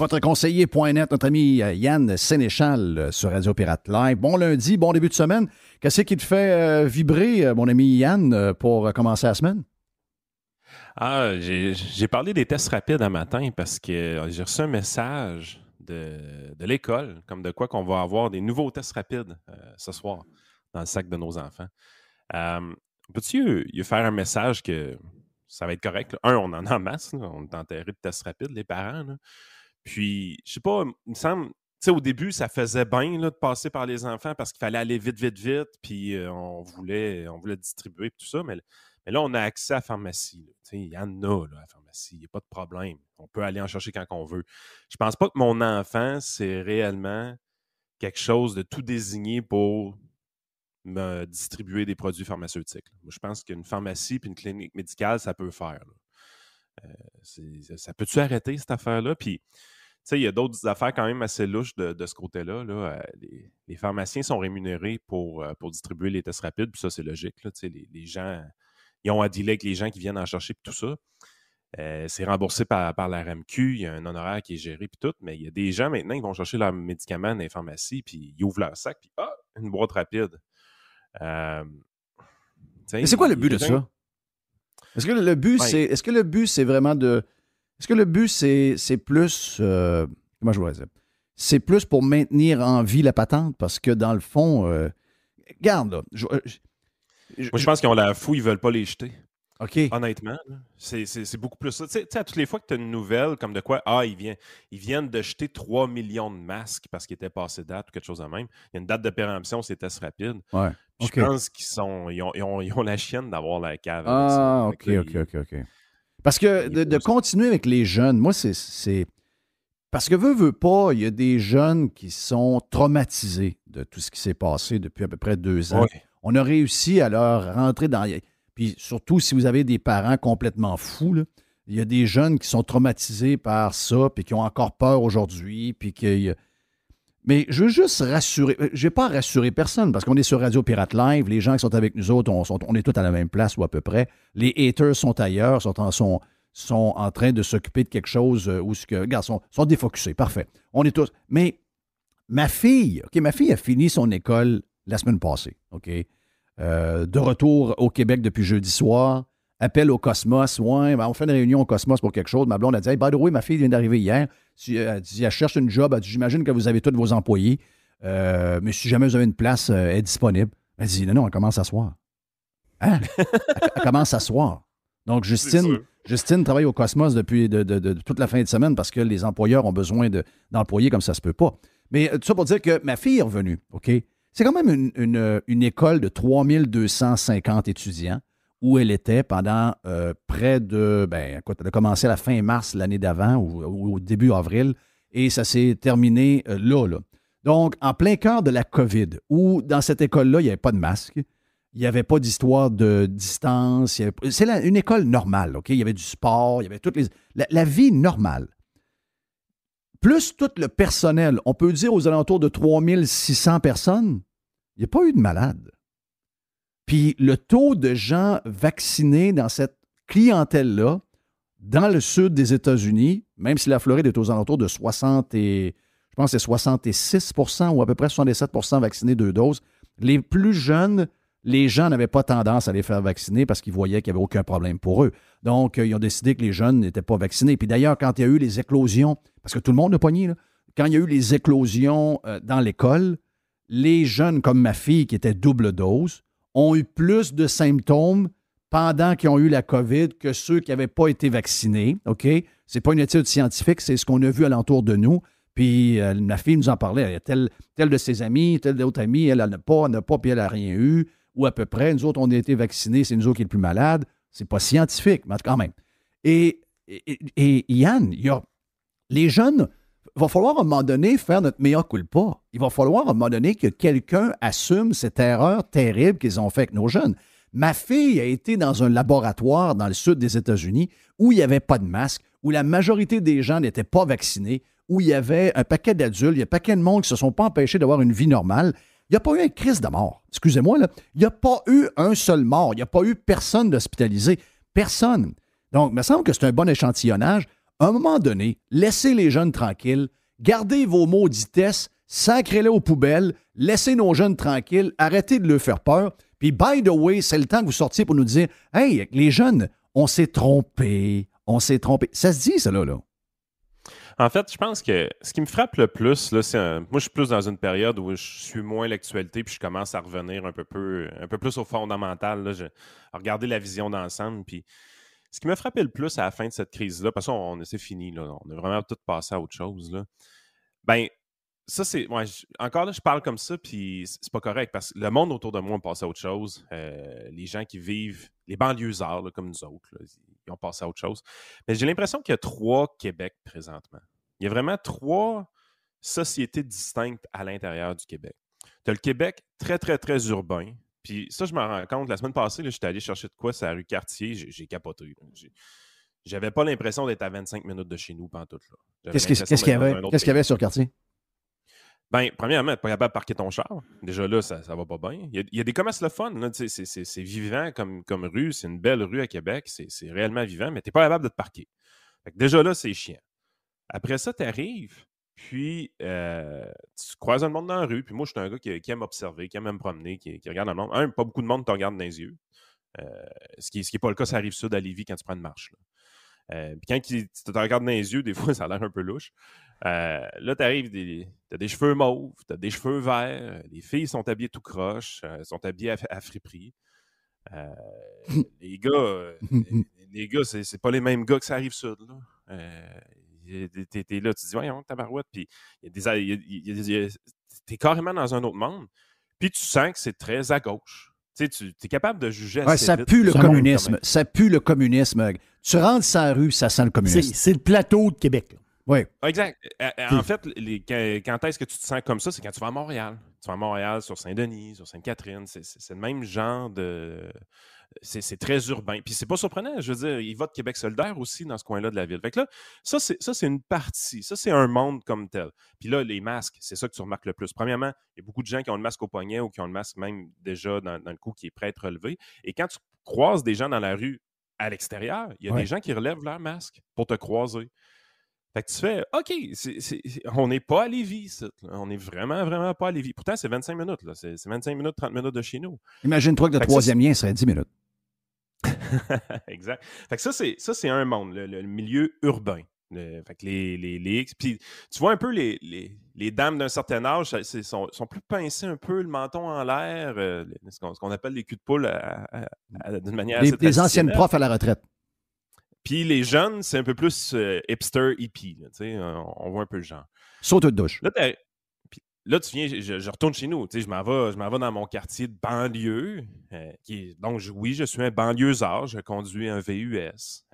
Votre conseiller.net, notre ami Yann Sénéchal sur Radio Pirate Live. Bon lundi, bon début de semaine. Qu'est-ce qui te fait vibrer, mon ami Yann, pour commencer la semaine? J'ai parlé des tests rapides un matin parce que j'ai reçu un message de l'école, comme de quoi qu'on va avoir des nouveaux tests rapides ce soir dans le sac de nos enfants. Peux-tu faire un message que ça va être correct? Là? On en a en masse, là. On est enterré de tests rapides, les parents. Là. Puis, je sais pas, il me semble, tu sais, au début, ça faisait bien là, de passer par les enfants parce qu'il fallait aller vite, vite, vite, puis on voulait distribuer et tout ça, mais là, on a accès à la pharmacie. Il y en a là, à la pharmacie, il n'y a pas de problème. On peut aller en chercher quand on veut. Je pense pas que mon enfant, c'est réellement quelque chose de tout désigné pour me distribuer des produits pharmaceutiques. Moi, je pense qu'une pharmacie et une clinique médicale, ça peut faire. Ça peut-tu arrêter, cette affaire-là? Puis, tu sais, il y a d'autres affaires quand même assez louches de ce côté-là. Là. Les pharmaciens sont rémunérés pour distribuer les tests rapides, puis ça, c'est logique. Là. Les gens, ils ont à dealer avec les gens qui viennent en chercher, puis tout ça. C'est remboursé par la RAMQ, il y a un honoraire qui est géré, puis tout, mais il y a des gens maintenant qui vont chercher leurs médicaments dans les pharmacies, puis ils ouvrent leur sac, puis une boîte rapide. Mais c'est quoi le but de ça? Est-ce que le but, c'est vraiment de... Est-ce que le but, c'est plus... comment je pourrais dire? C'est plus pour maintenir en vie la patente? Parce que dans le fond... regarde, là. Moi, je pense qu'ils ont la fouille, ils veulent pas les jeter. OK. Honnêtement, c'est beaucoup plus ça. Tu sais, à toutes les fois que tu as une nouvelle comme de quoi, ils viennent de jeter 3 millions de masques parce qu'ils étaient passés date ou quelque chose de même. Il y a une date de péremption, c'est test rapide. Ouais. Okay. Je pense qu'ils ont la chienne d'avoir la cave. OK. Parce que de continuer avec les jeunes, moi, c'est... Parce que veut pas, il y a des jeunes qui sont traumatisés de tout ce qui s'est passé depuis à peu près 2 ans. Ouais. On a réussi à leur rentrer dans... Puis surtout, si vous avez des parents complètement fous, là, il y a des jeunes qui sont traumatisés par ça, puis qui ont encore peur aujourd'hui, puis que... Mais je veux juste rassurer... Je n'ai pas rassuré personne, parce qu'on est sur Radio Pirate Live, les gens qui sont avec nous autres, on est tous à la même place, ou à peu près. Les haters sont ailleurs, sont en train de s'occuper de quelque chose où... Regarde, sont défocusés, parfait. On est tous... Mais ma fille a fini son école la semaine passée, OK? De retour au Québec depuis jeudi soir, appel au Cosmos. Ouais, on fait une réunion au Cosmos pour quelque chose. Ma blonde a dit, hey, by the way, ma fille vient d'arriver hier. Elle dit, elle cherche une job. Elle dit, j'imagine que vous avez tous vos employés. Mais si jamais vous avez une place, elle est disponible. Elle dit, non, elle commence à soir. Hein? Elle commence à soir. Donc, Justine travaille au Cosmos depuis de toute la fin de semaine parce que les employeurs ont besoin d'employés comme ça se peut pas. Mais tout ça pour dire que ma fille est revenue, OK? C'est quand même une école de 3250 étudiants où elle était pendant près de... écoute, elle a commencé à la fin mars l'année d'avant ou au début avril et ça s'est terminé là. Donc, en plein cœur de la COVID, où dans cette école-là, il n'y avait pas de masque, il n'y avait pas d'histoire de distance. C'est une école normale, OK? Il y avait du sport, il y avait toutes les... La vie normale. Plus tout le personnel, on peut dire aux alentours de 3600 personnes, il n'y a pas eu de malade. Puis le taux de gens vaccinés dans cette clientèle-là, dans le sud des États-Unis, même si la Floride est aux alentours de 66 % ou à peu près 67 % vaccinés 2 doses, les plus jeunes, les gens n'avaient pas tendance à les faire vacciner parce qu'ils voyaient qu'il n'y avait aucun problème pour eux. Donc, ils ont décidé que les jeunes n'étaient pas vaccinés. Puis d'ailleurs, quand il y a eu les éclosions, parce que tout le monde a pogné, là, quand il y a eu les éclosions dans l'école, les jeunes comme ma fille qui était double dose ont eu plus de symptômes pendant qu'ils ont eu la COVID que ceux qui n'avaient pas été vaccinés. OK? C'est pas une étude scientifique, c'est ce qu'on a vu alentour de nous. Puis ma fille nous en parlait. Elle a tel de ses amis, tel d'autres amis, elle n'a pas, puis elle n'a rien eu. Ou à peu près, nous autres, on a été vaccinés, c'est nous autres qui sommes les plus malades. C'est pas scientifique, mais quand même. Et Yann, les jeunes, il va falloir à un moment donné faire notre mea culpa. Il va falloir à un moment donné que quelqu'un assume cette erreur terrible qu'ils ont faite avec nos jeunes. Ma fille a été dans un laboratoire dans le sud des États-Unis où il n'y avait pas de masque, où la majorité des gens n'étaient pas vaccinés, où il y avait un paquet d'adultes, il y a un paquet de monde qui ne se sont pas empêchés d'avoir une vie normale. Il n'y a pas eu un crise de mort. Excusez-moi, là. Il n'y a pas eu un seul mort. Il n'y a pas eu personne d'hospitalisé. Personne. Donc, il me semble que c'est un bon échantillonnage. À un moment donné, laissez les jeunes tranquilles, gardez vos mauditesses, sacrez-les aux poubelles, laissez nos jeunes tranquilles, arrêtez de leur faire peur. Puis, by the way, c'est le temps que vous sortiez pour nous dire « Hey, les jeunes, on s'est trompé, on s'est trompé. » Ça se dit, ça, là. En fait, je pense que ce qui me frappe le plus, là, moi, je suis plus dans une période où je suis moins l'actualité, puis je commence à revenir un peu plus au fondamental, là, à regarder la vision d'ensemble. Puis, ce qui m'a frappé le plus à la fin de cette crise-là, parce que c'est fini, là, on a vraiment tout passé à autre chose, là. Ben, ça, c'est. Ouais, encore là, je parle comme ça, puis c'est pas correct, parce que le monde autour de moi a passé à autre chose. Les gens qui vivent, les banlieusards, là, comme nous autres, là, ils ont passé à autre chose. Mais j'ai l'impression qu'il y a 3 Québec présentement. Il y a vraiment 3 sociétés distinctes à l'intérieur du Québec. Tu as le Québec très, très, très urbain. Puis ça, je me rends compte, la semaine passée, j'étais allé chercher de quoi sur la rue Cartier, j'ai capoté. J'avais pas l'impression d'être à 25 minutes de chez nous pantoute, là. Qu'est-ce qu'il y avait sur Cartier? Ben, premièrement, pas capable de parquer ton char. Déjà là, ça va pas bien. Il y a des commerces le fun. Là, c'est vivant comme rue. C'est une belle rue à Québec. C'est réellement vivant, mais t'es pas capable de te parquer. Fait que déjà là, c'est chiant. Après ça, tu arrives, puis tu croises un monde dans la rue. Puis moi, je suis un gars qui aime observer, qui aime me promener, qui regarde le monde. Pas beaucoup de monde te regarde dans les yeux. Ce qui est pas le cas, ça arrive sud à Lévis quand tu prends une marche. Puis quand tu te regardes dans les yeux, des fois, ça a l'air un peu louche. Là, tu arrives, t'as des cheveux mauves, t'as des cheveux verts, les filles sont habillées tout croche, sont habillées à friperie. Les gars, c'est pas les mêmes gars que ça arrive sud. T'es là, tu te dis, voyons, tabarouette, puis t'es carrément dans un autre monde, puis tu sens que c'est très à gauche. Tu es capable de juger assez ça vite. Pue le communisme. Ça pue le communisme. Tu rentres sur la rue, ça sent le communisme. C'est le plateau de Québec. Là. Oui. Exact. En fait, quand est-ce que tu te sens comme ça? C'est quand tu vas à Montréal. Tu vas à Montréal, sur Saint-Denis, sur Sainte-Catherine. C'est le même genre de... C'est très urbain. Puis c'est pas surprenant. Je veux dire, il va de Québec solidaire aussi dans ce coin-là de la ville. Fait que là, ça, c'est une partie. Ça, c'est un monde comme tel. Puis là, les masques, c'est ça que tu remarques le plus. Premièrement, il y a beaucoup de gens qui ont le masque au poignet ou qui ont le masque même déjà dans le cou qui est prêt à être relevé. Et quand tu croises des gens dans la rue à l'extérieur, il y a des gens qui relèvent leur masque pour te croiser. Fait que tu fais, OK, on n'est pas à Lévis, on n'est vraiment, vraiment pas à Lévis. Pourtant, c'est 25 minutes. Là. C'est 25 minutes, 30 minutes de chez nous. Imagine-toi que le troisième lien serait 10 minutes. Exact. Fait que ça, c'est un monde, le milieu urbain. Fait que les puis tu vois un peu les dames d'un certain âge sont plus pincées un peu, le menton en l'air, ce qu'on appelle les culs de poule d'une manière assez des anciennes profs à la retraite. Puis les jeunes, c'est un peu plus hipster, hippie. Là, on voit un peu le genre. Saute de douche. Là, tu viens, je retourne chez nous. Je m'en vais dans mon quartier de banlieue. Donc, oui, je suis un banlieusard. Je conduis un VUS.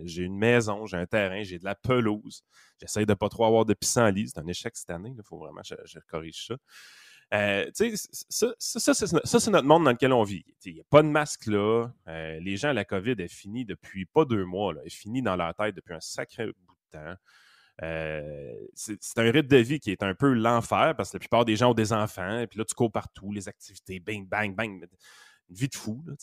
J'ai une maison, j'ai un terrain, j'ai de la pelouse. J'essaie de ne pas trop avoir de pissenlit. C'est un échec cette année. Il faut vraiment que je corrige ça. Ça, c'est notre monde dans lequel on vit. Il n'y a pas de masque là. Les gens, la COVID est finie depuis pas 2 mois. Là. Elle est finie dans leur tête depuis un sacré bout de temps. C'est un rythme de vie qui est un peu l'enfer parce que la plupart des gens ont des enfants. Et puis là, tu cours partout, les activités, bang, bang, bang. Une vie de fou. Là,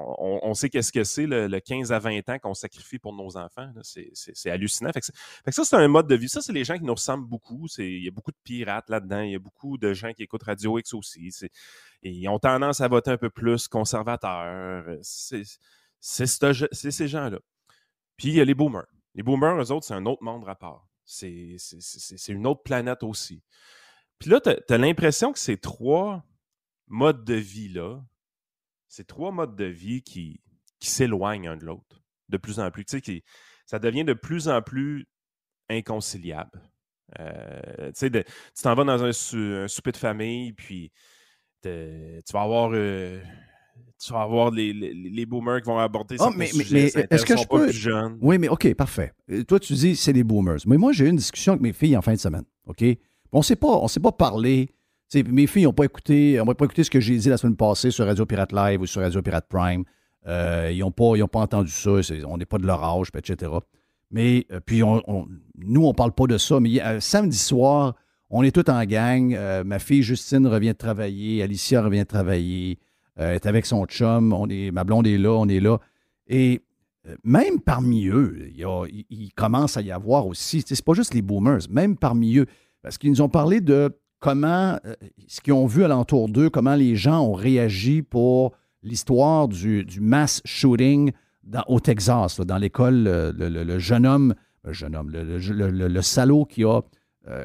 on sait qu'est-ce que c'est le 15 à 20 ans qu'on sacrifie pour nos enfants. C'est hallucinant. Fait que ça, c'est un mode de vie. Ça, c'est les gens qui nous ressemblent beaucoup. Il y a beaucoup de pirates là-dedans. Il y a beaucoup de gens qui écoutent Radio X aussi. Et ils ont tendance à voter un peu plus conservateur. C'est ces gens-là. Puis il y a les boomers. Les boomers, eux autres, c'est un autre monde rapport. C'est une autre planète aussi. Puis là, tu as l'impression que ces 3 modes de vie-là, ces 3 modes de vie qui s'éloignent un de l'autre de plus en plus. Tu sais, ça devient de plus en plus inconciliable. Tu t'en vas dans un souper de famille, puis tu vas avoir les boomers qui vont aborder certains sujets. Mais est-ce que je peux... plus jeunes. Oui, mais OK, parfait. Toi, tu dis c'est les boomers. Mais moi, j'ai eu une discussion avec mes filles en fin de semaine. OK? On s'est pas parlé. T'sais, mes filles n'ont pas écouté ce que j'ai dit la semaine passée sur Radio Pirate Live ou sur Radio Pirate Prime. Ils n'ont pas entendu ça. On n'est pas de leur âge, etc. Mais puis, nous, on ne parle pas de ça. Mais samedi soir, on est tous en gang. Ma fille Justine revient de travailler. Alicia revient de travailler. Elle est avec son chum. Ma blonde est là. On est là. Et même parmi eux, il commence à y avoir aussi, c'est pas juste les boomers, même parmi eux, parce qu'ils nous ont parlé de comment, ce qu'ils ont vu alentour d'eux, comment les gens ont réagi pour l'histoire du mass shooting au Texas, là, dans l'école, le jeune homme, le salaud qui a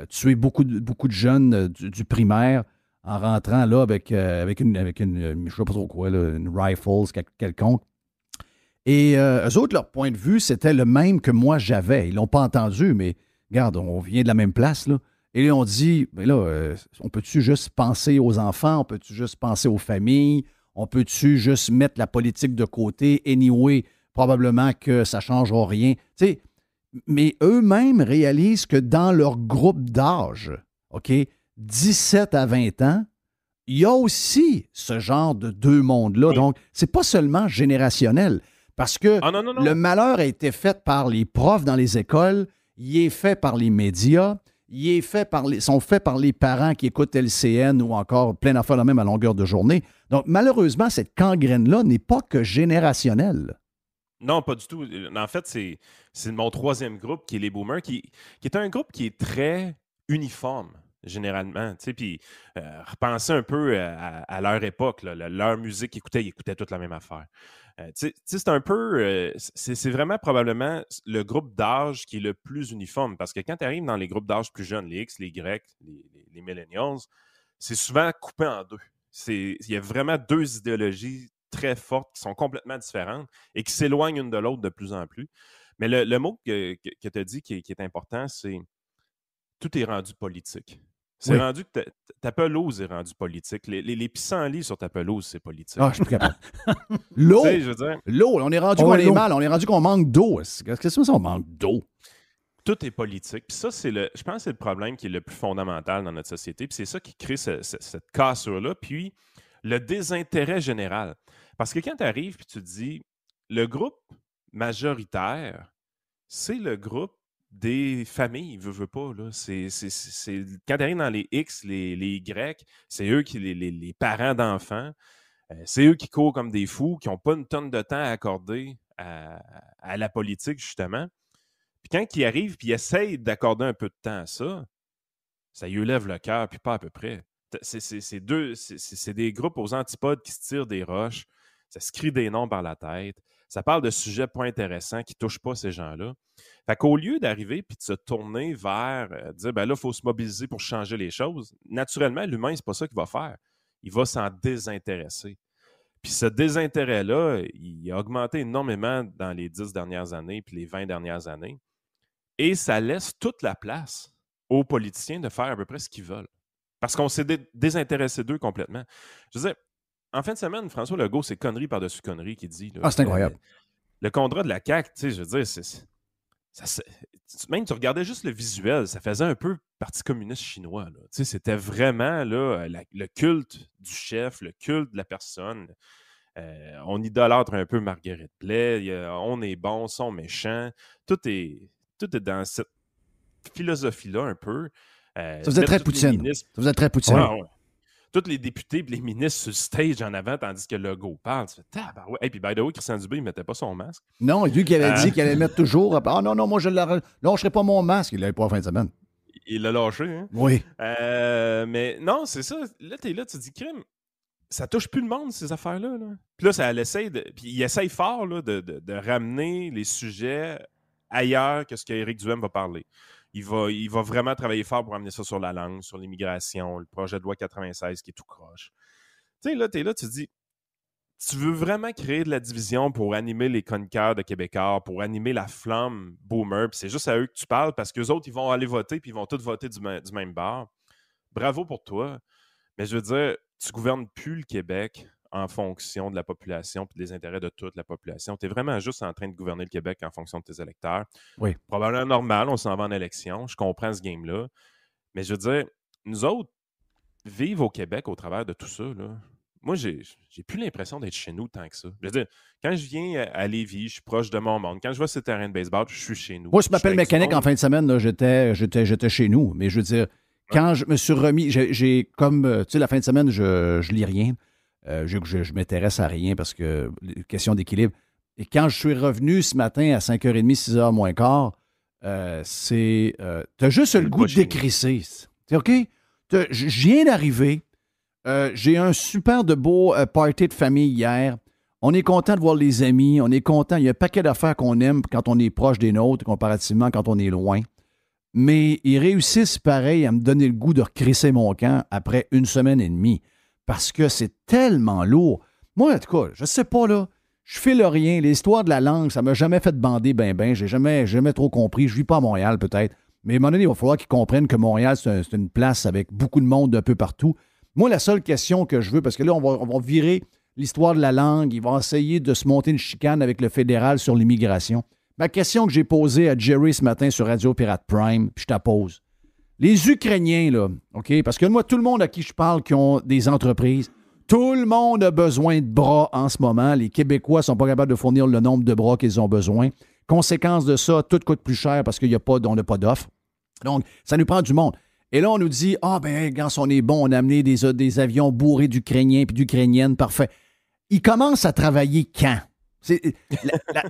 tué beaucoup de jeunes du primaire en rentrant là avec une je ne sais pas trop quoi, là, une rifle quelconque. Et eux autres, leur point de vue, c'était le même que moi j'avais. Ils ne l'ont pas entendu, mais regarde, on vient de la même place, là. Et là, on dit, mais là, on peut-tu juste penser aux enfants? On peut-tu juste penser aux familles? On peut-tu juste mettre la politique de côté? Anyway, probablement que ça ne changera rien. Tu sais, mais eux-mêmes réalisent que dans leur groupe d'âge, OK, 17 à 20 ans, il y a aussi ce genre de deux mondes-là. Oui. Donc, c'est pas seulement générationnel. Parce que le malheur a été fait par les profs dans les écoles, il est fait par les médias, sont faits par les parents qui écoutent LCN ou encore plein d'affaires de même à longueur de journée. Donc, malheureusement, cette gangrène-là n'est pas que générationnelle. Non, pas du tout. En fait, c'est mon troisième groupe qui est les boomers, qui est un groupe qui est très uniforme, généralement. Puis, repensez un peu à leur époque, là, leur musique qu'ils écoutaient toute la même affaire. C'est un peu. C'est vraiment probablement le groupe d'âge qui est le plus uniforme. Parce que quand tu arrives dans les groupes d'âge plus jeunes, les X, les Y, les millennials, c'est souvent coupé en deux. Il y a vraiment deux idéologies très fortes qui sont complètement différentes et qui s'éloignent une de l'autre de plus en plus. Mais le mot que tu as dit qui est important, c'est tout est rendu politique. C'est rendu que ta pelouse est rendue politique. Les pissenlits sur ta pelouse, c'est politique. Ah, je suis plus capable. L'eau! Je veux dire, l'eau, on est rendu qu'on est mal. On est rendu qu'on manque d'eau. Qu'est-ce que c'est ça, on manque d'eau? Tout est politique. Puis ça, je pense que c'est le problème qui est le plus fondamental dans notre société. Puis c'est ça qui crée cette cassure-là. Puis le désintérêt général. Parce que quand tu arrives et tu te dis, le groupe majoritaire, c'est le groupe des familles, veux pas. Là. Quand tu arrives dans les X, les Y, c'est eux qui les parents d'enfants. C'est eux qui courent comme des fous, qui n'ont pas une tonne de temps à accorder à la politique, justement. Puis quand ils arrivent et ils essayent d'accorder un peu de temps à ça, ça lui lève le cœur, puis pas à peu près. C'est des groupes aux antipodes qui se tirent des roches, ça se crie des noms par la tête, ça parle de sujets pas intéressants qui ne touchent pas ces gens-là. Fait qu'au lieu d'arriver et de se tourner vers dire, ben là, il faut se mobiliser pour changer les choses, naturellement, l'humain, c'est pas ça qu'il va faire. Il va s'en désintéresser. Puis ce désintérêt-là, il a augmenté énormément dans les 10 dernières années puis les 20 dernières années. Et ça laisse toute la place aux politiciens de faire à peu près ce qu'ils veulent. Parce qu'on s'est désintéressé d'eux complètement. Je veux dire, en fin de semaine, François Legault, c'est connerie par-dessus connerie qui dit. Là, c'est incroyable. Le contrat de la CAQ, tu sais, je veux dire, même tu regardais juste le visuel, ça faisait un peu Parti communiste chinois. Là. Tu sais, c'était vraiment là, le culte du chef, le culte de la personne. On idolâtre un peu Marguerite Blais, on est bon, ils sont méchants. Tout est dans cette philosophie-là un peu. Ça faisait très Poutine. Ça faisait très Poutine. Ouais. Tous les députés et les ministres sur le stage en avant, tandis que Legault parle. Tu fais tabarouette. Et puis, by the way, Christian Dubé, il ne mettait pas son masque. Non, lui qui avait dit qu'il allait le mettre toujours. Ah non, moi, je ne lâcherai pas mon masque. Il l'avait pas en fin de semaine. Il l'a lâché, hein? Oui. Mais non, c'est ça. Là, tu es là, tu te dis, crime, ça touche plus le monde, ces affaires-là. Là. Puis là, puis il essaye fort là, de ramener les sujets ailleurs que ce qu'Éric Duhem va parler. Il va vraiment travailler fort pour amener ça sur la langue, sur l'immigration, le projet de loi 96 qui est tout croche. Tu sais, là, t'es là, tu te dis, tu veux vraiment créer de la division pour animer les chroniqueurs de Québécois, pour animer la flamme boomer, puis c'est juste à eux que tu parles parce qu'eux autres, ils vont aller voter, puis ils vont tous voter du même bord. Bravo pour toi. Mais je veux dire, tu gouvernes plus le Québec en fonction de la population et des intérêts de toute la population. Tu es vraiment juste en train de gouverner le Québec en fonction de tes électeurs. Oui. Probablement normal, on s'en va en élection. Je comprends ce game-là. Mais je veux dire, nous autres, vivre au Québec au travers de tout ça, là, moi, j'ai plus l'impression d'être chez nous tant que ça. Je veux dire, quand je viens à Lévis, je suis proche de mon monde. Quand je vois ce terrain de baseball, je suis chez nous. Moi, je m'appelle mécanique en fin de semaine. J'étais chez nous. Mais je veux dire, quand je me suis remis, j'ai comme, tu sais, la fin de semaine, je lis rien. Je m'intéresse à rien parce que, question d'équilibre. Et quand je suis revenu ce matin à 5h30, 6h moins quart, t'as juste le goût de décrisser. C'est OK? Je viens d'arriver. J'ai un super de beau party de famille hier. On est content de voir les amis. On est content. Il y a un paquet d'affaires qu'on aime quand on est proche des nôtres, comparativement quand on est loin. Mais ils réussissent pareil à me donner le goût de recrisser mon camp après 1 semaine et demie. Parce que c'est tellement lourd. Moi, en tout cas, je sais pas, là. Je file rien. L'histoire de la langue, ça m'a jamais fait bander ben. J'ai jamais trop compris. Je vis pas à Montréal, peut-être. Mais à un moment donné, il va falloir qu'ils comprennent que Montréal, c'est une place avec beaucoup de monde d'un peu partout. Moi, la seule question que je veux, parce que là, on va virer l'histoire de la langue, ils vont essayer de se monter une chicane avec le fédéral sur l'immigration. Ma question que j'ai posée à Jerry ce matin sur Radio Pirate Prime, puis je te la pose. Les Ukrainiens, là, OK? Parce que moi, tout le monde à qui je parle qui ont des entreprises, tout le monde a besoin de bras en ce moment. Les Québécois ne sont pas capables de fournir le nombre de bras qu'ils ont besoin. Conséquence de ça, tout coûte plus cher parce qu'on n'a pas d'offre. Donc, ça nous prend du monde. Et là, on nous dit, quand on est bon, on a amené des avions bourrés d'Ukrainiens et d'Ukrainiennes, parfait. Ils commencent à travailler quand? C'est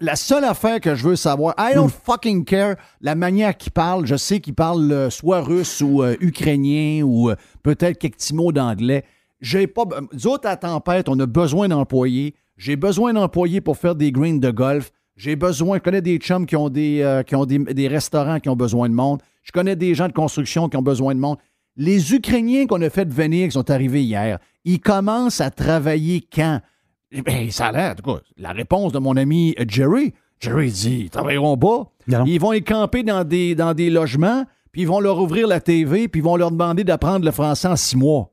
la seule affaire que je veux savoir. I don't fucking care la manière qu'ils parlent. Je sais qu'ils parlent soit russe ou ukrainien ou peut-être quelques petits mots d'anglais. Nous autres, à Tempête, on a besoin d'employés. J'ai besoin d'employés pour faire des greens de golf. Je connais des chums qui ont des restaurants qui ont besoin de monde. Je connais des gens de construction qui ont besoin de monde. Les Ukrainiens qu'on a fait venir, qui sont arrivés hier, ils commencent à travailler quand? Eh bien, ça a l'air, en tout cas, la réponse de mon ami Jerry. Jerry dit, ils ne travailleront pas. Non. Ils vont y camper dans des logements, puis ils vont leur ouvrir la TV, puis ils vont leur demander d'apprendre le français en 6 mois.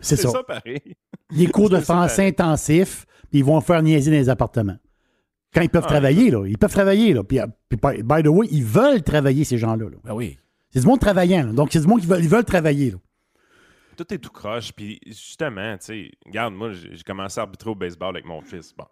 C'est ça. Pareil. Les cours de français intensifs, puis ils vont faire niaiser dans les appartements. Quand ils peuvent travailler, là. Ils peuvent travailler, là. Puis, by the way, ils veulent travailler, ces gens-là. Là. Ben oui. C'est du monde travaillant, là. Donc, c'est du monde qui veulent travailler, là. Tout est tout croche. Puis, justement, tu sais, regarde, moi, j'ai commencé à arbitrer au baseball avec mon fils. Bon,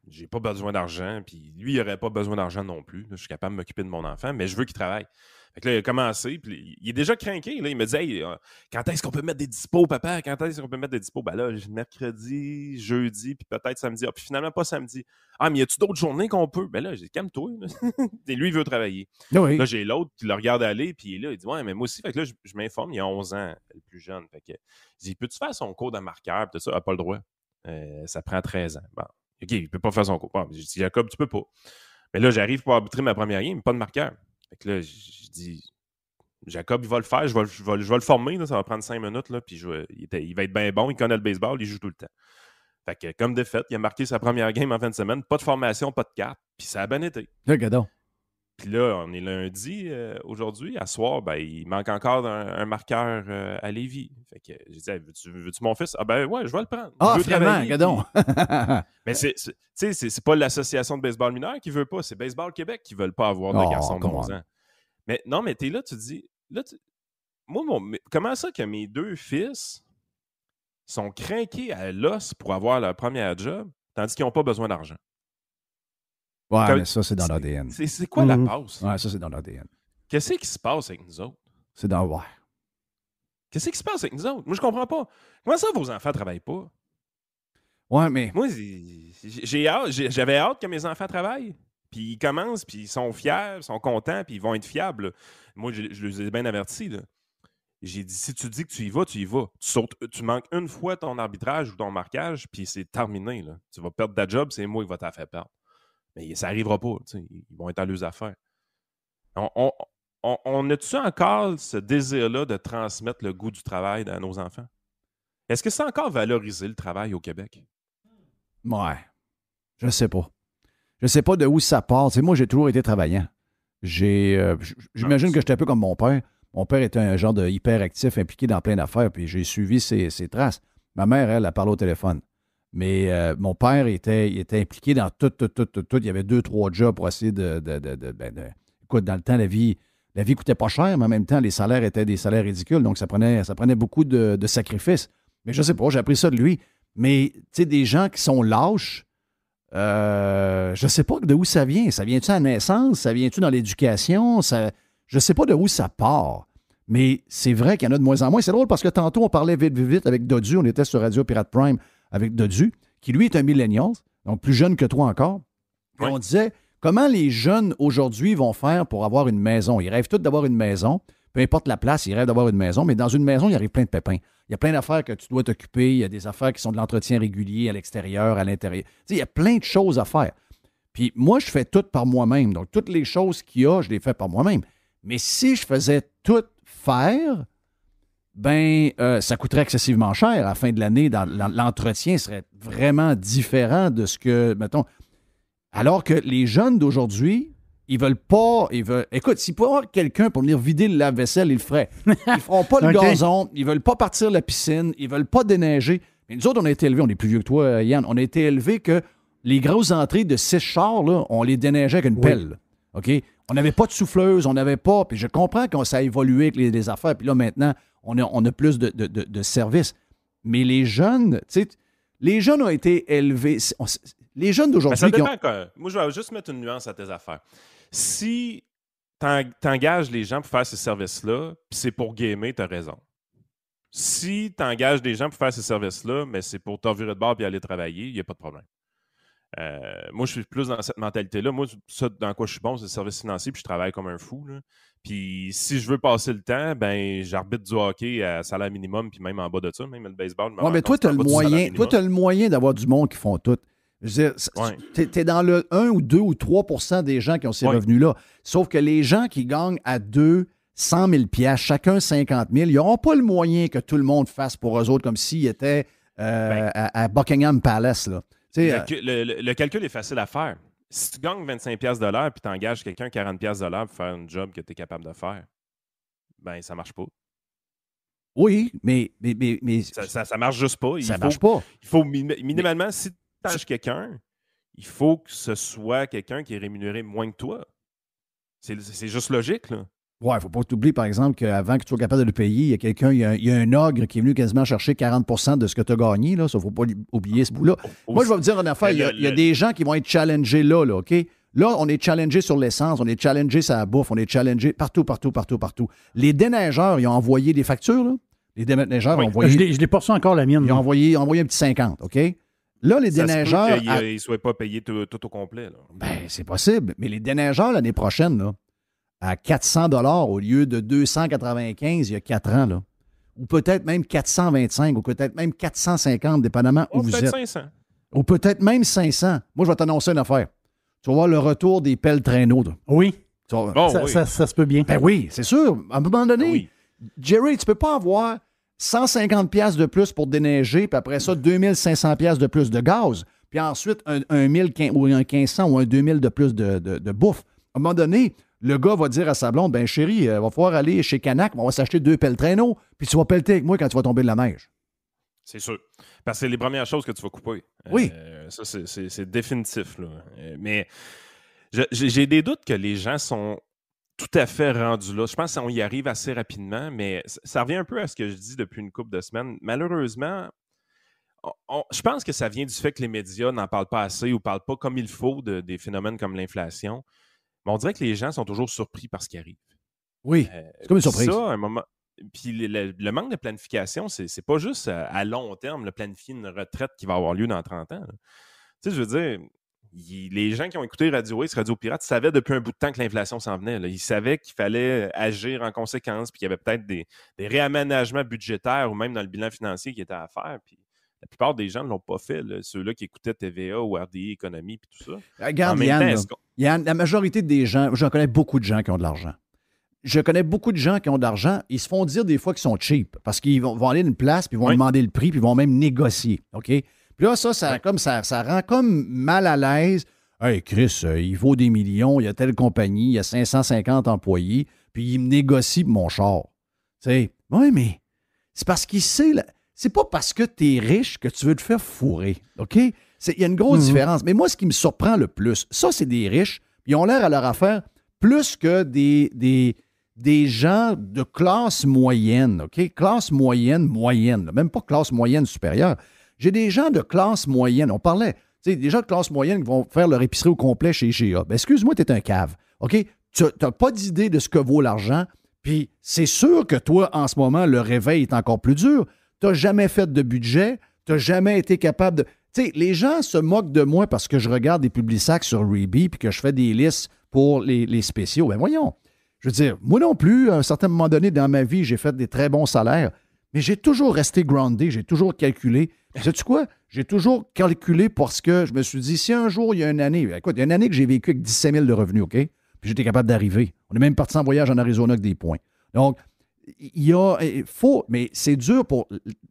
j'ai pas besoin d'argent. Puis, lui, il aurait pas besoin d'argent non plus. Là, je suis capable de m'occuper de mon enfant, mais je veux qu'il travaille. Fait que là, il a commencé, puis il est déjà craqué. Là, il me dit, hey, quand est-ce qu'on peut mettre des dispos, papa? Quand est-ce qu'on peut mettre des dispos? Ben là, mercredi, jeudi, puis peut-être samedi. Ah, puis finalement, pas samedi. Ah, mais y a-tu d'autres journées qu'on peut? Ben là, j'ai dit, calme-toi. Et lui, il veut travailler. Oui. Là, j'ai l'autre qui le regarde aller, puis là, il dit, ouais, mais moi aussi. Fait que là, je m'informe, il y a 11 ans, le plus jeune. Fait que je dis, peux-tu faire son cours de marqueur? Puis tout ça, il n'a pas le droit. Ça prend 13 ans. Bon, OK, il peut pas faire son cours. Bon, j'ai dit, Jacob, tu peux pas. Mais là, j'arrive pour arbitrer ma première game, pas de marqueur. Fait que là, je dis, Jacob, il va le faire, je vais le former, là, ça va prendre 5 minutes, là, puis il va être bien bon, il connaît le baseball, il joue tout le temps. Fait que, comme de fait, il a marqué sa première game en fin de semaine, pas de formation, pas de carte, puis ça a bien été. Regarde. Puis là, on est lundi aujourd'hui, à soir, ben, il manque encore un marqueur à Lévis. Fait que j'ai dit, hey, veux-tu mon fils? Ah ben ouais, je vais le prendre. Ah, finalement, regarde. Mais c'est pas l'association de baseball mineur qui veut pas, c'est Baseball Québec qui veulent pas avoir de garçons de 11 ans. Mais non, mais t'es là, tu te dis, là, moi, comment ça que mes 2 fils sont craqués à l'os pour avoir leur première job, tandis qu'ils n'ont pas besoin d'argent? Ouais, mais ça, c'est dans l'ADN. C'est quoi la passe? Ouais, ça, c'est dans l'ADN. Qu'est-ce qui se passe avec nous autres? C'est dans... Ouais. Qu'est-ce qui se passe avec nous autres? Moi, je comprends pas. Comment ça, vos enfants ne travaillent pas? Ouais, mais... Moi, j'avais hâte que mes enfants travaillent. Puis ils commencent, puis ils sont fiers, ils sont contents, puis ils vont être fiables. Là. Moi, je les ai bien avertis. Là. J'ai dit, si tu dis que tu y vas, tu y vas. Tu manques une fois ton arbitrage ou ton marquage, puis c'est terminé. Là. Tu vas perdre ta job, c'est moi qui va t'en faire perdre. Mais ça n'arrivera pas. Ils vont être à leurs affaires. On a-tu encore ce désir-là de transmettre le goût du travail à nos enfants? Est-ce que c'est encore valorisé le travail au Québec? Ouais. Je sais pas. Je sais pas de où ça part. Moi, j'ai toujours été travaillant. J'imagine que j'étais un peu comme mon père. Mon père était un genre de hyperactif impliqué dans plein d'affaires, puis j'ai suivi ses traces. Ma mère, elle parle au téléphone. Mais mon père était impliqué dans tout. Il y avait 2-3 jobs pour essayer écoute, dans le temps, la vie coûtait pas cher, mais en même temps, les salaires étaient des salaires ridicules. Donc, ça prenait beaucoup de sacrifices. Mais je sais pas, j'ai appris ça de lui. Mais, tu sais, des gens qui sont lâches, je sais pas de où ça vient. Ça vient-tu à la naissance? Ça vient-tu dans l'éducation? Je sais pas de où ça part. Mais c'est vrai qu'il y en a de moins en moins. C'est drôle parce que tantôt, on parlait vite avec Dodu. On était sur Radio Pirate Prime avec Dodu, qui lui est un millennial. donc plus jeune que toi encore. Et Oui. on disait, comment les jeunes aujourd'hui vont faire pour avoir une maison? Ils rêvent tous d'avoir une maison. Peu importe la place, ils rêvent d'avoir une maison. Mais dans une maison, il arrive plein de pépins. Il y a plein d'affaires que tu dois t'occuper. Il y a des affaires qui sont de l'entretien régulier à l'extérieur, à l'intérieur. Tu sais, il y a plein de choses à faire. Puis moi, je fais tout par moi-même. Donc, toutes les choses qu'il y a, je les fais par moi-même. Mais si je faisais tout faire, ça coûterait excessivement cher. À la fin de l'année, l'entretien serait vraiment différent de ce que, mettons... Alors que les jeunes d'aujourd'hui, ils veulent pas... Écoute, s'il peut y avoir quelqu'un pour venir vider le lave-vaisselle, ils le feraient. Ils feront pas le gazon, ils veulent pas partir la piscine, ils veulent pas déneiger. Mais nous autres, on a été élevés, on est plus vieux que toi, Yann, on a été élevés que les grosses entrées de 6 chars, là, on les déneigeait avec une pelle. OK? On n'avait pas de souffleuse, on n'avait pas... Puis je comprends que ça a évolué avec les affaires, puis là, maintenant, on a plus de services. Mais les jeunes, tu sais, les jeunes ont été élevés... Les jeunes d'aujourd'hui... Ça dépend Moi, je vais juste mettre une nuance à tes affaires. Si t'engages les gens pour faire ces services-là, puis c'est pour gamer, t'as raison. Si t'engages des gens pour faire ces services-là, mais c'est pour t'en virer de bord et aller travailler, il n'y a pas de problème. Moi, je suis plus dans cette mentalité-là. Moi, ça, dans quoi je suis bon, c'est le service financier, puis je travaille comme un fou, là. Puis si je veux passer le temps, j'arbitre du hockey à salaire minimum, puis même en bas de ça, même le baseball. Oui, mais toi, tu as le moyen d'avoir du monde qui font tout. Je veux dire, tu es dans le 1 ou 2 ou 3% des gens qui ont ces revenus-là. Sauf que les gens qui gagnent à 100 000 $, chacun 50 000, ils n'auront pas le moyen que tout le monde fasse pour eux autres, comme s'ils étaient à Buckingham Palace. Là. Le calcul est facile à faire. Si tu gagnes 25 $ de l'heure puis tu engages quelqu'un 40 $ de l'heure pour faire un job que tu es capable de faire, ça marche pas. Oui, mais ça marche juste pas. Marche pas. Il faut minimalement, si tu engages quelqu'un, il faut que ce soit quelqu'un qui est rémunéré moins que toi. C'est juste logique, là. Ouais, il ne faut pas t'oublier, par exemple, qu'avant que tu sois capable de le payer, il y a quelqu'un, il y a un ogre qui est venu quasiment chercher 40% de ce que tu as gagné. Là. Ça, il ne faut pas oublier ce bout-là. Moi, je vais vous dire une affaire. Il y a des gens qui vont être challengés là, OK? Là, on est challengé sur l'essence, on est challengé sur la bouffe, on est challengé partout. Les déneigeurs, ils ont envoyé des factures, là. Les déneigeurs ont envoyé... Je l'ai pas reçu encore, la mienne. Ils ont envoyé un petit 50, OK? Là, les déneigeurs... Ça se peut qu'ils ne soient pas payés tout au complet, là. C'est possible. Mais les déneigeurs, l'année prochaine, là, à 400 $ au lieu de 295 il y a 4 ans, là. Ou peut-être même 425, ou peut-être même 450, dépendamment où vous êtes. 500. Ou peut-être même 500. Moi, je vais t'annoncer une affaire. Tu vas voir le retour des pelles traîneaux. Là. Oui. Oui. Ça se peut bien. Ben oui, c'est sûr. À un moment donné, Jerry, tu peux pas avoir 150 $, de plus pour déneiger, puis après ça, 2500 $ de plus de gaz, puis ensuite un 1000 ou un 1500 ou un 2000 de plus de bouffe. À un moment donné, le gars va dire à sa blonde, chérie, va falloir aller chez Canac, on va s'acheter 2 pelles traîneaux, puis tu vas pelleter avec moi quand tu vas tomber de la neige. C'est sûr. Parce que c'est les premières choses que tu vas couper. Oui. Ça, c'est définitif, là. Mais j'ai des doutes que les gens sont tout à fait rendus là. Je pense qu'on y arrive assez rapidement, mais ça revient un peu à ce que je dis depuis une couple de semaines. Malheureusement, je pense que ça vient du fait que les médias n'en parlent pas assez ou ne parlent pas comme il faut des phénomènes comme l'inflation. Mais on dirait que les gens sont toujours surpris par ce qui arrive. Oui, c'est comme une surprise. Ça, à un moment... Puis le manque de planification, c'est pas juste à long terme, le planifier une retraite qui va avoir lieu dans 30 ans. Tu sais, je veux dire, les gens qui ont écouté Radio X, Radio Pirate, savaient depuis un bout de temps que l'inflation s'en venait. Là. Ils savaient qu'il fallait agir en conséquence, puis qu'il y avait peut-être des réaménagements budgétaires ou même dans le bilan financier qui étaient à faire. Puis la plupart des gens ne l'ont pas fait, là. Ceux-là qui écoutaient TVA ou RDI Économie, puis tout ça. Regarde, Yann, la majorité des gens, j'en connais beaucoup de gens qui ont de l'argent. Je connais beaucoup de gens qui ont de l'argent. Ils se font dire des fois qu'ils sont cheap parce qu'ils vont aller à une place, puis ils vont demander le prix, puis ils vont même négocier. OK? Puis là, ça rend comme mal à l'aise. Hey, Chris, il vaut des millions, il y a telle compagnie, il y a 550 employés, puis il me négocie mon char. Tu sais, oui, mais c'est parce qu'il sait. C'est pas parce que tu es riche que tu veux te faire fourrer. OK? Il y a une grosse différence. Mais moi, ce qui me surprend le plus, ça, c'est des riches, puis ils ont l'air à leur affaire plus que des gens de classe moyenne, OK? Classe moyenne, là, même pas classe moyenne supérieure. J'ai des gens de classe moyenne. On parlait, tu sais, des gens de classe moyenne qui vont faire leur épicerie au complet chez IGA. Ben, excuse-moi, tu es un cave, OK? Tu n'as pas d'idée de ce que vaut l'argent, puis c'est sûr que toi, en ce moment, le réveil est encore plus dur. Tu n'as jamais fait de budget, tu n'as jamais été capable de... Tu Tu sais, les gens se moquent de moi parce que je regarde des Publisacs sur Reebok puis que je fais des listes pour les spéciaux. Ben voyons. Je veux dire, moi non plus, à un certain moment donné dans ma vie, j'ai fait des très bons salaires, mais j'ai toujours resté groundé, j'ai toujours calculé. Sais-tu quoi? J'ai toujours calculé parce que je me suis dit, si un jour, il y a une année, écoute, il y a une année que j'ai vécu avec 17 000 de revenus, OK? Puis j'étais capable d'arriver. On est même parti en voyage en Arizona avec des points. Donc, mais c'est dur pour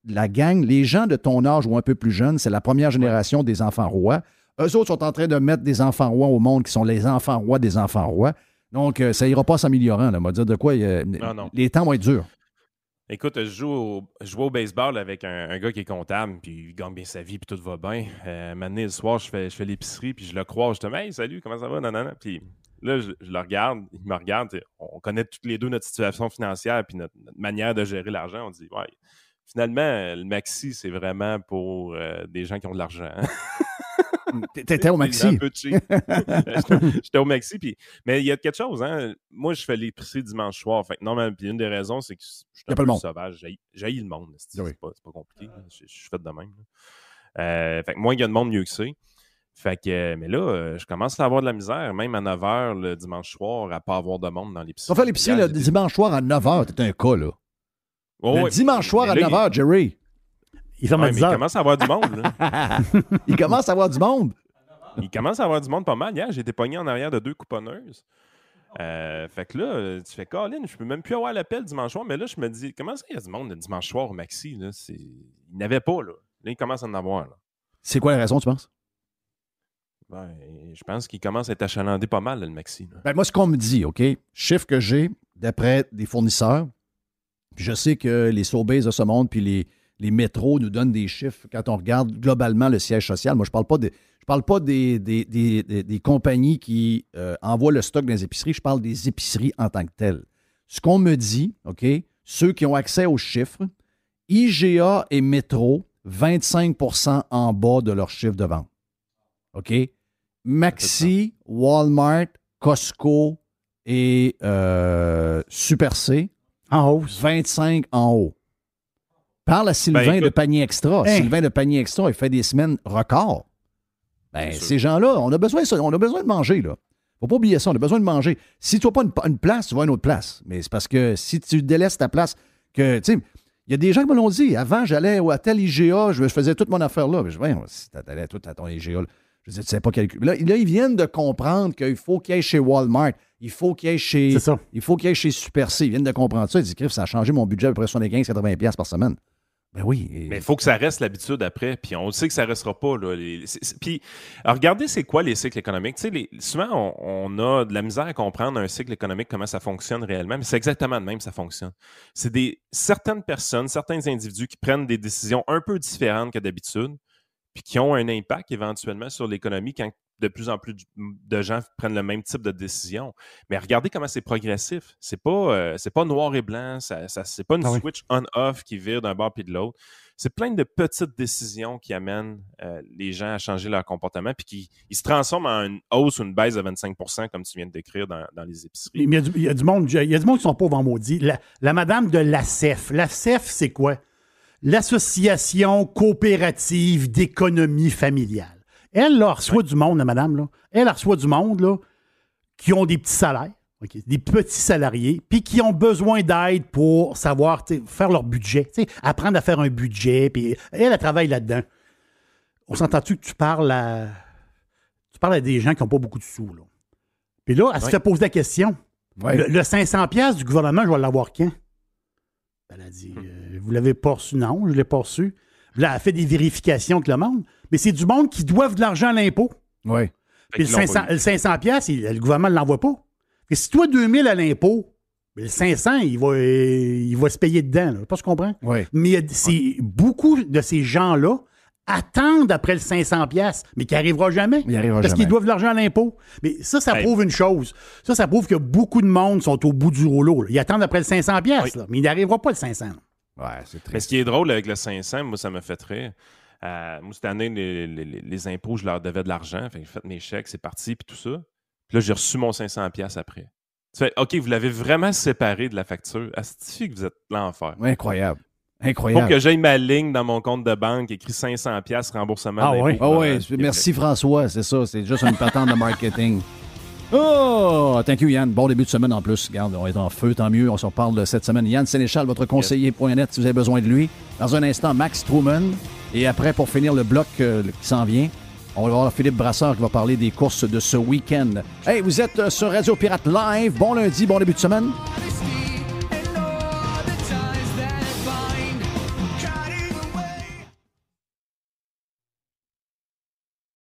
la gang. Les gens de ton âge ou un peu plus jeunes, c'est la première génération des enfants rois. Eux autres sont en train de mettre des enfants rois au monde qui sont les enfants rois des enfants rois. Donc, ça ira pas s'améliorant. On va dire de quoi Non. les temps vont être durs. Écoute, je joue au baseball avec un gars qui est comptable, puis il gagne bien sa vie, puis tout va bien. Maintenant, le soir, je fais l'épicerie, puis je le croise. Je te dis, hey, salut, comment ça va? Nanana. Puis là, je le regarde, il me regarde. On connaît toutes les deux notre situation financière, puis notre manière de gérer l'argent. On dit, ouais, finalement, le maxi, c'est vraiment pour des gens qui ont de l'argent. Hein? T'étais au maxi. Un peu cheap. J'étais au maxi. Mais il y a quelque chose. Hein? Moi, je fais l'épicerie dimanche soir. Fait que normalement, puis une des raisons, c'est que je suis un peu sauvage. J'haïs le monde. C'est pas compliqué. Je suis fait de même. Fait que moins il y a de monde, mieux que c'est. Fait que, mais là, je commence à avoir de la misère, même à 9 h le dimanche soir, à pas avoir de monde dans l'épicerie. On fait l'épicerie le dimanche soir à 9 h. T'es un cas, là. Oh, le dimanche soir à 9 h, Jerry. Il commence à avoir du monde. Là. Il commence à avoir du monde. Il commence à avoir du monde pas mal. Hier, j'ai été pogné en arrière de 2 couponneuses. Fait que là, tu fais Colin, je peux même plus avoir l'appel dimanche soir. Mais là, je me dis, comment ça, il y a du monde le dimanche soir au maxi? Là? Il n'avait pas. Là, il commence à en avoir. Là. C'est quoi la raison, tu penses? Ben, je pense qu'il commence à être achalandé pas mal, là, le maxi. Ben, moi, ce qu'on me dit, OK, chiffre que j'ai d'après des fournisseurs, puis je sais que les Sobeys de ce monde, puis les métros nous donnent des chiffres quand on regarde globalement le siège social. Moi, je ne parle pas des compagnies qui envoient le stock dans les épiceries, je parle des épiceries en tant que telles. Ce qu'on me dit, OK, ceux qui ont accès aux chiffres, IGA et Métro, 25 % en bas de leur chiffre de vente. OK? Maxi, Walmart, Costco et Super C, en hausse. 25 en haut. Parle à Sylvain de Panier Extra. Hein? Sylvain de Panier Extra, il fait des semaines records. Ben, ces gens-là, on a besoin de manger, là. Faut pas oublier ça, on a besoin de manger. Si tu n'as pas une place, tu vas à une autre place. Mais c'est parce que si tu délaisses ta place, que, tu sais, il y a des gens qui me l'ont dit. Avant, j'allais à tel IGA, je faisais toute mon affaire là. Je dis, si tu allais tout à ton IGA, là, je disais, tu sais pas calculer. Là, ils viennent de comprendre qu'il faut qu'il y ait chez Walmart, il faut qu'il y ait chez Super C. Ils viennent de comprendre ça. Ils disent, ça a changé mon budget à peu près 75-80$ par semaine. Ben oui. Mais il faut que ça reste l'habitude après, puis on sait que ça ne restera pas. Là, puis, regardez, c'est quoi les cycles économiques? Souvent, on a de la misère à comprendre un cycle économique, comment ça fonctionne réellement, mais c'est exactement de même ça fonctionne. C'est certaines personnes, certains individus qui prennent des décisions un peu différentes que d'habitude, puis qui ont un impact éventuellement sur l'économie quand de plus en plus de gens prennent le même type de décision. Mais regardez comment c'est progressif. C'est pas noir et blanc, c'est pas une switch on-off qui vire d'un bord puis de l'autre. C'est plein de petites décisions qui amènent les gens à changer leur comportement puis qui se transforment en une hausse ou une baisse de 25 % comme tu viens de décrire dans les épiceries. Mais il y a du monde qui sont pauvres en maudit. La madame de l'ACEF. L'ACEF, c'est quoi? L'Association coopérative d'économie familiale. Elle, là, reçoit du monde, la madame, là. Elle reçoit du monde, là, qui ont des petits salaires, des petits salariés, puis qui ont besoin d'aide pour savoir faire leur budget, apprendre à faire un budget, puis elle travaille là-dedans. On s'entend-tu que tu parles à des gens qui n'ont pas beaucoup de sous, là? Puis là, elle se fait poser la question. Ouais. Le 500$ du gouvernement, je vais l'avoir quand? Elle a dit, vous l'avez pas reçu? Non, je ne l'ai pas reçu. Là, elle fait des vérifications avec le monde. Mais c'est du monde qui doivent de l'argent à l'impôt. Oui. Puis le 500$, le gouvernement ne l'envoie pas. Et si toi, 2000 à l'impôt, le 500, il va se payer dedans. Là. Pas, je comprends? Oui. Mais beaucoup de ces gens-là attendent après le 500$, mais qui n'arrivera jamais. Parce qu'ils doivent de l'argent à l'impôt. Mais ça prouve une chose. Ça prouve que beaucoup de monde sont au bout du rouleau. Là. Ils attendent après le 500$, là, mais il n'arrivera pas le 500$. Ouais, c'est triste. Mais ce qui est drôle avec le 500, moi, ça me fait rire. Moi, cette année, les impôts, je leur devais de l'argent. Fait que j'ai fait mes chèques, c'est parti, puis tout ça. Puis là, j'ai reçu mon 500$ après. Tu fais, OK, vous l'avez vraiment séparé de la facture. Astifie que vous êtes l'enfer. Ouais, incroyable. Incroyable. Faut que j'aille ma ligne dans mon compte de banque, écrit 500$ remboursement. Ah oui? Ah oui, merci François, c'est ça. C'est juste une patente de marketing. Oh, thank you Yann. Bon début de semaine en plus. Regarde, on est en feu, tant mieux. On s'en parle de cette semaine. Yann Sénéchal, votre conseiller.net si vous avez besoin de lui. Dans un instant, Max Truman. Et après, pour finir le bloc qui s'en vient, on va voir Philippe Brassard qui va parler des courses de ce week-end. Hey, vous êtes sur Radio Pirate Live. Bon lundi, bon début de semaine.